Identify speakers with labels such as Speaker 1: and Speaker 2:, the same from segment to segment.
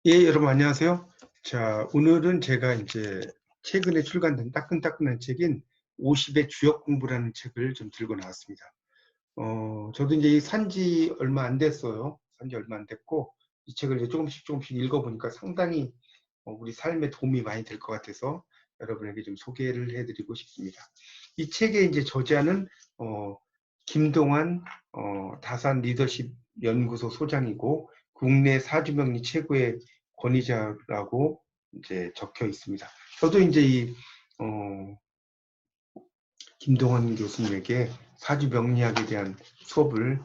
Speaker 1: 예, 여러분 안녕하세요. 자, 오늘은 제가 이제 최근에 출간된 따끈따끈한 책인 50의 주역 공부라는 책을 좀 들고 나왔습니다. 저도 이제 산지 얼마 안 됐어요. 산지 얼마 안 됐고, 이 책을 이제 조금씩 읽어보니까 상당히 우리 삶에 도움이 많이 될 것 같아서 여러분에게 좀 소개를 해드리고 싶습니다. 이 책의 이제 저자는, 김동환, 다산 리더십 연구소 소장이고, 국내 사주명리 최고의 권위자라고 이제 적혀 있습니다. 저도 이제 어, 김동환 교수님에게 사주 명리학에 대한 수업을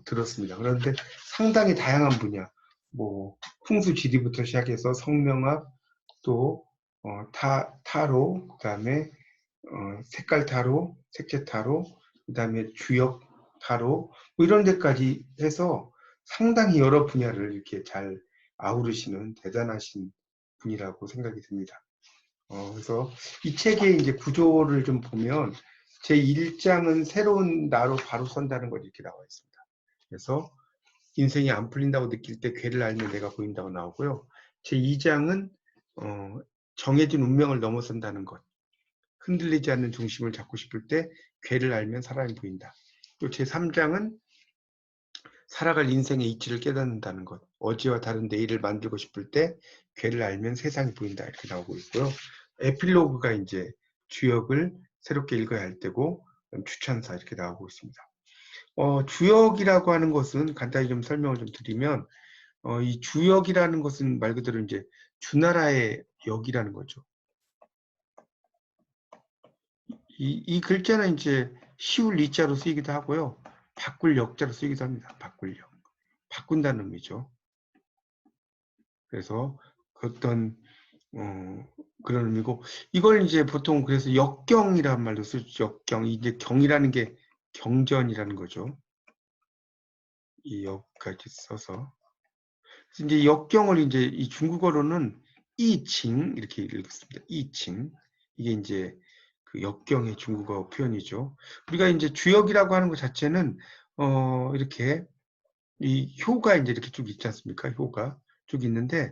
Speaker 1: 들었습니다. 그런데 상당히 다양한 분야, 뭐 풍수 지리부터 시작해서 성명학, 또 타로, 그다음에 색깔 타로, 색채 타로, 그다음에 주역 타로, 뭐 이런 데까지 해서 상당히 여러 분야를 이렇게 잘 아우르시는 대단하신 분이라고 생각이 듭니다. 그래서 이 책의 이제 구조를 좀 보면 제 1장은 새로운 나로 바로 선다는 거 이렇게 나와 있습니다. 그래서 인생이 안 풀린다고 느낄 때 괴를 알면 내가 보인다고 나오고요. 제 2장은 정해진 운명을 넘어선다는 것. 흔들리지 않는 중심을 잡고 싶을 때 괴를 알면 사람이 보인다. 또 제 3장은 살아갈 인생의 이치를 깨닫는다는 것. 어제와 다른 내일을 만들고 싶을 때 괴를 알면 세상이 보인다. 이렇게 나오고 있고요. 에필로그가 이제 주역을 새롭게 읽어야 할 때고 추천사 이렇게 나오고 있습니다. 주역이라고 하는 것은 간단히 좀 설명을 좀 드리면 이 주역이라는 것은 말 그대로 이제 주나라의 역이라는 거죠. 이 글자는 이제 시울 리자로 쓰이기도 하고요. 바꿀 역자로 쓰이기도 합니다. 바꿀 역. 바꾼다는 의미죠. 그래서 어떤 그런 의미고 이걸 이제 보통 그래서 역경이라는 말도 쓰죠. 역경. 이제 경이라는 게 경전이라는 거죠. 이 역까지 써서. 그래서 이제 역경을 이제 이 중국어로는 이칭 이렇게 읽습니다. 이칭. 이게 이제 그 역경의 중국어 표현이죠. 우리가 이제 주역이라고 하는 것 자체는 이렇게 이 효가 이제 이렇게 쭉 있지 않습니까? 효가 쭉 있는데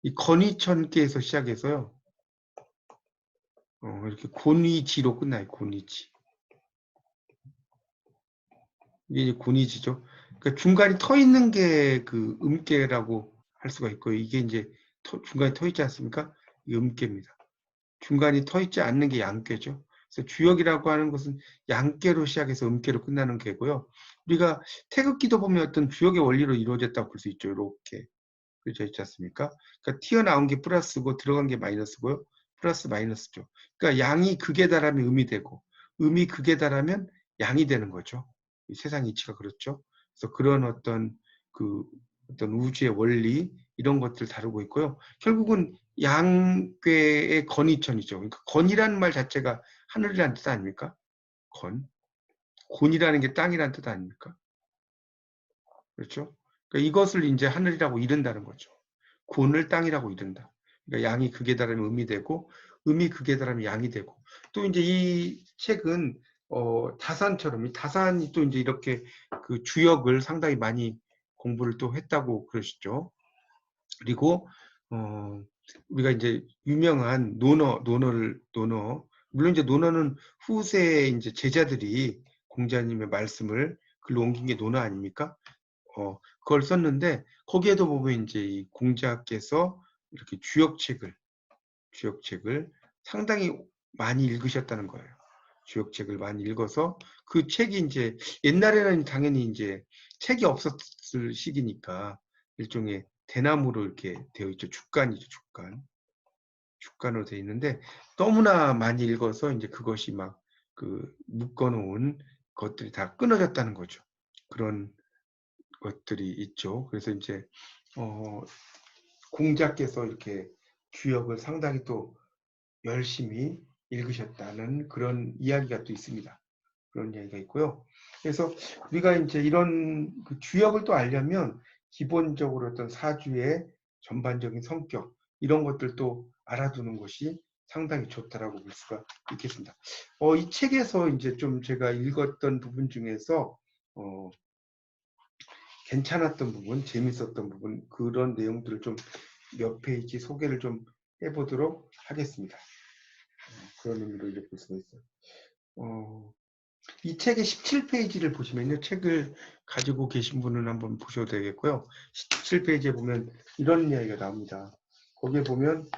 Speaker 1: 이 건위천계에서 시작해서요. 이렇게 곤위지로 끝나요. 곤위지. 이게 이제 곤위지죠. 그러니까 중간에 터 있는 게 그 음계라고 할 수가 있고요. 이게 이제 중간에 터 있지 않습니까? 이 음계입니다. 중간이 터 있지 않는 게 양계죠. 그래서 주역이라고 하는 것은 양계로 시작해서 음계로 끝나는 계고요. 우리가 태극기도 보면 어떤 주역의 원리로 이루어졌다고 볼 수 있죠. 이렇게 그려져 있지 않습니까? 그러니까 튀어나온 게 플러스고 들어간 게 마이너스고요. 플러스 마이너스죠. 그러니까 양이 극에 달하면 음이 되고 음이 극에 달하면 양이 되는 거죠. 세상 이치가 그렇죠. 그래서 그런 그 어떤 우주의 원리 이런 것들 다루고 있고요. 결국은 양괴의 건이천이죠. 그러니까 건이라는 말 자체가 하늘이라는 뜻 아닙니까? 건. 곤이라는 게 땅이라는 뜻 아닙니까? 그렇죠? 그러니까 이것을 이제 하늘이라고 이른다는 거죠. 곤을 땅이라고 이른다. 그러니까 양이 극에 달하면 음이 되고 음이 극에 달하면 양이 되고 또 이제 이 책은 다산처럼 이 다산이 또 이제 이렇게 그 주역을 상당히 많이 공부를 또 했다고 그러시죠. 그리고 어, 우리가 이제 유명한 논어 물론 이제 논어는 후세의 이제 제자들이 공자님의 말씀을 글로 옮긴 게 논어 아닙니까? 그걸 썼는데 거기에도 보면 이제 이 공자께서 이렇게 주역책을 상당히 많이 읽으셨다는 거예요. 주역책을 많이 읽어서 그 책이 이제 옛날에는 당연히 이제 책이 없었을 시기니까 일종의 대나무로 이렇게 되어 있죠. 죽간이죠, 죽간. 죽간으로 되어 있는데 너무나 많이 읽어서 이제 그것이 막 그 묶어놓은 것들이 다 끊어졌다는 거죠. 그런 것들이 있죠. 그래서 이제 어, 공자께서 이렇게 주역을 상당히 또 열심히 읽으셨다는 그런 이야기가 또 있습니다. 그런 이야기가 있고요. 그래서 우리가 이제 이런 그 주역을 또 알려면 기본적으로 어떤 사주의 전반적인 성격 이런 것들도 알아두는 것이 상당히 좋다라고 볼 수가 있겠습니다. 이 책에서 이제 좀 제가 읽었던 부분 중에서 괜찮았던 부분, 재밌었던 부분, 그런 내용들을 좀 몇 페이지 소개를 좀 해보도록 하겠습니다. 그런 의미로 이렇게 볼 수가 있어요. 이 책의 17페이지를 보시면요. 책을 가지고 계신 분은 한번 보셔도 되겠고요. 17페이지에 보면 이런 이야기가 나옵니다. 거기에 보면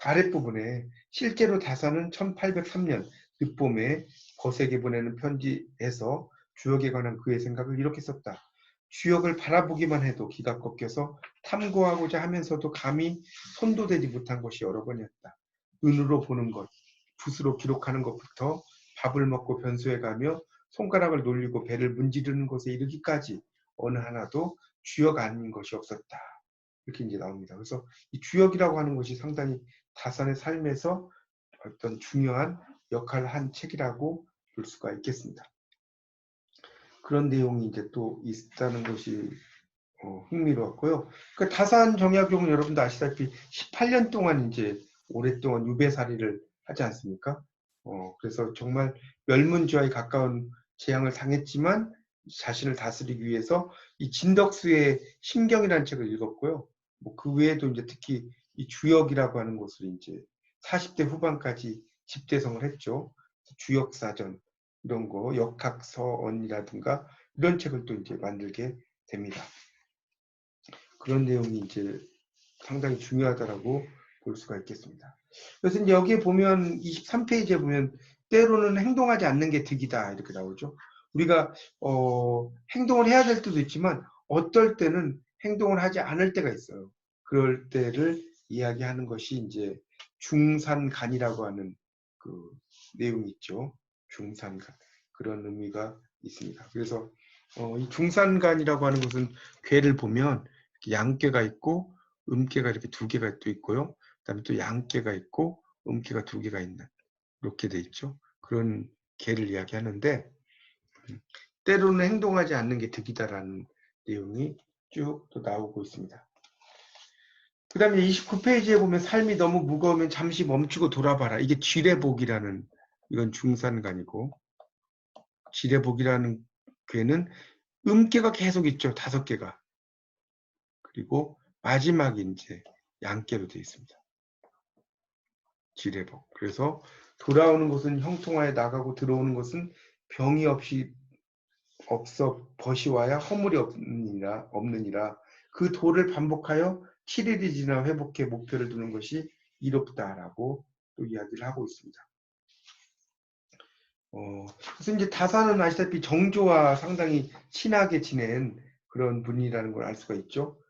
Speaker 1: 아랫부분에 실제로 다산은 1803년 늦봄에 거세게 보내는 편지에서 주역에 관한 그의 생각을 이렇게 썼다. 주역을 바라보기만 해도 기가 꺾여서 탐구하고자 하면서도 감히 손도 대지 못한 것이 여러 번이었다. 눈으로 보는 것, 붓으로 기록하는 것부터 밥을 먹고 변소해가며 손가락을 놀리고 배를 문지르는 곳에 이르기까지 어느 하나도 주역 아닌 것이 없었다. 이렇게 이제 나옵니다. 그래서 이 주역이라고 하는 것이 상당히 다산의 삶에서 어떤 중요한 역할을 한 책이라고 볼 수가 있겠습니다. 그런 내용이 이제 또 있다는 것이 흥미로웠고요. 그 다산 정약용은 여러분도 아시다시피 18년 동안 이제 오랫동안 유배살이를 하지 않습니까? 그래서 정말 멸문지화에 가까운 재앙을 당했지만 자신을 다스리기 위해서 이 진덕수의 심경이라는 책을 읽었고요. 뭐 그 외에도 이제 특히 이 주역이라고 하는 것을 이제 40대 후반까지 집대성을 했죠. 주역사전 이런 거, 역학서언이라든가 이런 책을 또 이제 만들게 됩니다. 그런 내용이 이제 상당히 중요하다라고 볼 수가 있겠습니다. 그래서 이제 여기에 보면 23페이지에 보면 때로는 행동하지 않는 게 득이다 이렇게 나오죠. 우리가 행동을 해야 될 때도 있지만 어떨 때는 행동을 하지 않을 때가 있어요. 그럴 때를 이야기하는 것이 이제 중산간이라고 하는 그 내용이 있죠. 중산간 그런 의미가 있습니다. 그래서 이 중산간이라고 하는 것은 괴를 보면 양괴가 있고 음괴가 이렇게 두 개가 또 있고요. 그다음에 또 양괴가 있고 음괴가 두 개가 있는 이렇게 돼 있죠. 그런 괴를 이야기하는데 때로는 행동하지 않는 게 득이다라는 내용이 쭉 또 나오고 있습니다. 그 다음에 29페이지에 보면 삶이 너무 무거우면 잠시 멈추고 돌아봐라. 이게 지뢰복이라는 이건 중산간이고 지뢰복이라는 괴는 음괴가 계속 있죠. 5개가. 그리고 마지막이 이제 양괴로 되어 있습니다. 지뢰복. 그래서 돌아오는 것은 형통하에 나가고 들어오는 것은 병이 없어 벗이와야 허물이 없느니라. 그 도를 반복하여 7일이 지나 회복해 목표를 두는 것이 이롭다라고 또 이야기를 하고 있습니다. 그래서 이제 다산은 아시다시피 정조와 상당히 친하게 지낸 그런 분이라는 걸 알 수가 있죠.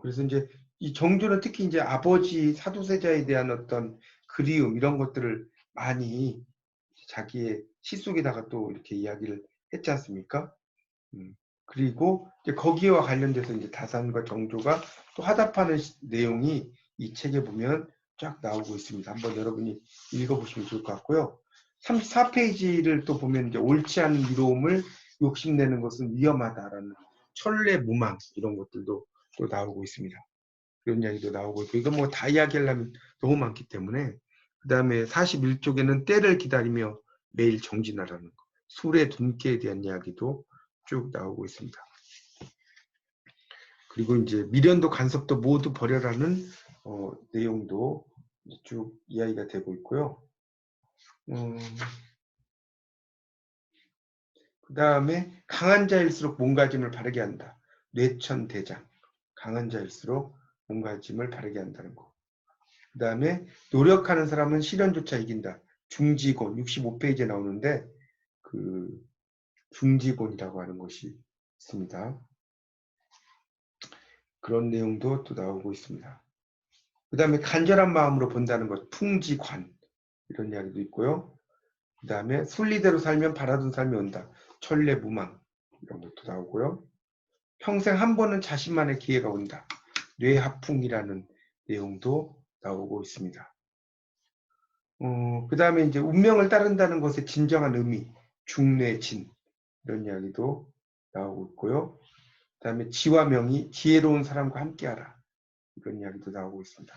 Speaker 1: 그래서 이제 이 정조는 특히 이제 아버지 사도세자에 대한 어떤 그리움 이런 것들을 많이 자기의 시 속에다가 또 이렇게 이야기를 했지 않습니까? 그리고 이제 거기와 관련돼서 이제 다산과 정조가 또 화답하는 내용이 이 책에 보면 쫙 나오고 있습니다. 한번 여러분이 읽어보시면 좋을 것 같고요. 34페이지를 또 보면 이제 옳지 않은 미로움을 욕심내는 것은 위험하다라는 천례무망 이런 것들도 또 나오고 있습니다. 그런 이야기도 나오고 있고 이거 뭐 다 이야기하려면 너무 많기 때문에 그 다음에 41쪽에는 때를 기다리며 매일 정진하라는 거 술의 둔기에 대한 이야기도 쭉 나오고 있습니다. 그리고 이제 미련도 간섭도 모두 버려라는 내용도 쭉 이야기가 되고 있고요. 그 다음에 강한 자일수록 몸가짐을 바르게 한다. 뇌천대장. 강한 자일수록 몸가짐을 바르게 한다는 거. 그 다음에 노력하는 사람은 시련조차 이긴다. 중지곤 65페이지에 나오는데 그 중지곤이라고 하는 것이 있습니다. 그런 내용도 또 나오고 있습니다. 그 다음에 간절한 마음으로 본다는 것, 풍지관 이런 이야기도 있고요. 그 다음에 순리대로 살면 바라던 삶이 온다. 천례무망 이런 것도 나오고요. 평생 한 번은 자신만의 기회가 온다. 뇌하풍이라는 내용도 나오고 있습니다. 그 다음에 이제 운명을 따른다는 것의 진정한 의미, 중뇌진 이런 이야기도 나오고 있고요. 그 다음에 지와 명이 지혜로운 사람과 함께하라 이런 이야기도 나오고 있습니다.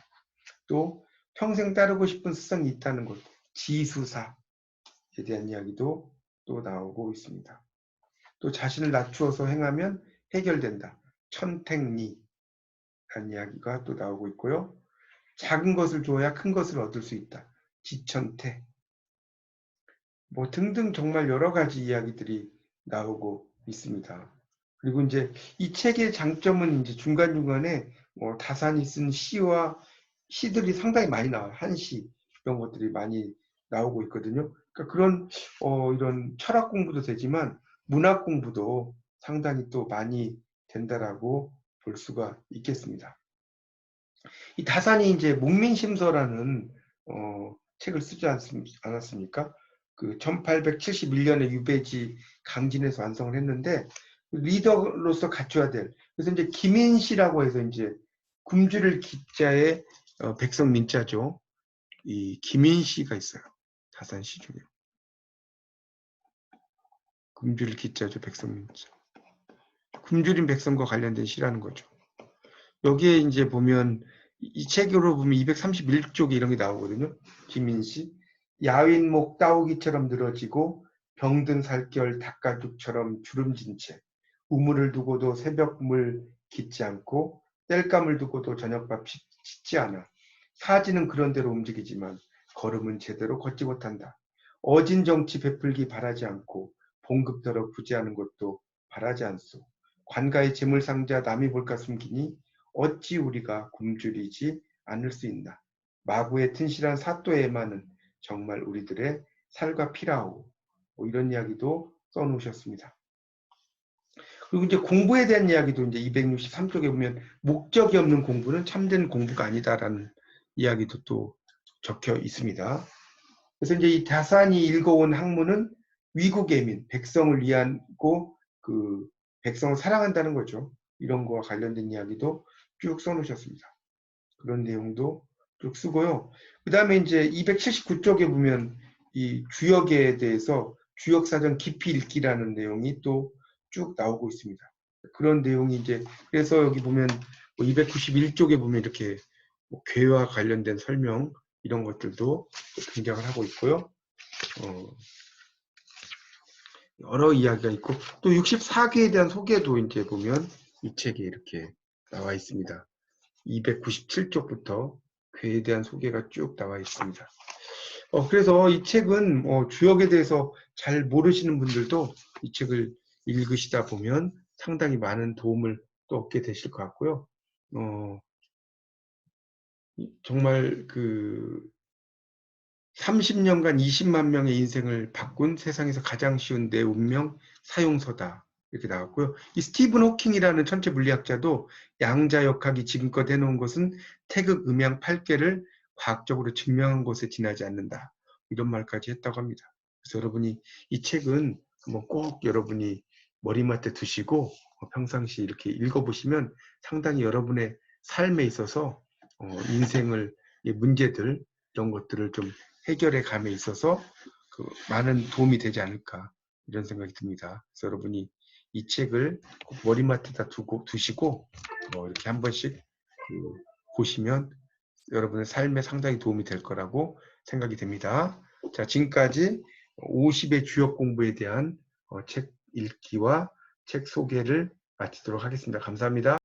Speaker 1: 또 평생 따르고 싶은 스승이 있다는 것, 지수사에 대한 이야기도 또 나오고 있습니다. 또 자신을 낮추어서 행하면 해결된다. 천택리라는 이야기가 또 나오고 있고요. 작은 것을 줘야 큰 것을 얻을 수 있다. 지천태. 뭐 등등 정말 여러 가지 이야기들이 나오고 있습니다. 그리고 이제 이 책의 장점은 이제 중간중간에 뭐 다산이 쓴 시들이 상당히 많이 나와요. 한시 이런 것들이 많이 나오고 있거든요. 그러니까 그런 이런 철학 공부도 되지만 문학 공부도 상당히 또 많이 된다라고 볼 수가 있겠습니다. 이 다산이 이제 목민심서라는 책을 쓰지 않았습니까? 그 1871년에 유배지 강진에서 완성을 했는데 리더로서 갖춰야 될, 그래서 이제 김인시라고 해서 이제 굶주릴 기자의 백성 민자죠. 이 김인시가 있어요. 다산 시 중에. 굶주릴 기자죠. 백성 민자. 굶주린 백성과 관련된 시라는 거죠. 여기에 이제 보면 이 책으로 보면 231쪽에 이런 게 나오거든요. 김인시. 야윈목 따오기처럼 늘어지고 병든 살결 닭가죽처럼 주름진 채 우물을 두고도 새벽물 깃지 않고 땔감을 두고도 저녁밥 씻지 않아. 사지는 그런 대로 움직이지만 걸음은 제대로 걷지 못한다. 어진 정치 베풀기 바라지 않고 봉급더러 구제하는 것도 바라지 않소. 관가의 재물상자 남이 볼까 숨기니 어찌 우리가 굶주리지 않을 수 있나. 마구의 튼실한 사또에만은 정말 우리들의 살과 피라오. 뭐 이런 이야기도 써놓으셨습니다. 그리고 이제 공부에 대한 이야기도 이제 263쪽에 보면 목적이 없는 공부는 참된 공부가 아니다라는 이야기도 또 적혀 있습니다. 그래서 이제 이 다산이 읽어온 학문은 위국애민, 백성을 위하고 그 백성을 사랑한다는 거죠. 이런 거와 관련된 이야기도 쭉 써놓으셨습니다. 그런 내용도 쭉 쓰고요. 그 다음에 이제 279쪽에 보면 이 주역에 대해서 주역사전 깊이 읽기라는 내용이 또 쭉 나오고 있습니다. 그런 내용이 이제, 그래서 여기 보면 291쪽에 보면 이렇게 괴와 관련된 설명 이런 것들도 등장을 하고 있고요. 여러 이야기가 있고 또 64개에 대한 소개도 이제 보면 이 책에 이렇게 나와 있습니다. 297쪽부터 괴에 대한 소개가 쭉 나와 있습니다. 그래서 이 책은 주역에 대해서 잘 모르시는 분들도 이 책을 읽으시다 보면 상당히 많은 도움을 또 얻게 되실 것 같고요. 정말 그 30년간 20만 명의 인생을 바꾼 세상에서 가장 쉬운 내 운명 사용서다. 이렇게 나왔고요. 이 스티븐 호킹이라는 천체 물리학자도 양자역학이 지금껏 해놓은 것은 태극 음양 8개를 과학적으로 증명한 것에 지나지 않는다. 이런 말까지 했다고 합니다. 그래서 여러분이 이 책은 한번 꼭 여러분이 머리맡에 두시고 평상시 이렇게 읽어보시면 상당히 여러분의 삶에 있어서 인생을 문제들 이런 것들을 좀 해결의 감에 있어서 많은 도움이 되지 않을까 이런 생각이 듭니다. 그래서 여러분이 이 책을 꼭 머리맡에다 두시고 이렇게 한 번씩 보시면 여러분의 삶에 상당히 도움이 될 거라고 생각이 됩니다. 자, 지금까지 50의 주역 공부에 대한 책 읽기와 책 소개를 마치도록 하겠습니다. 감사합니다.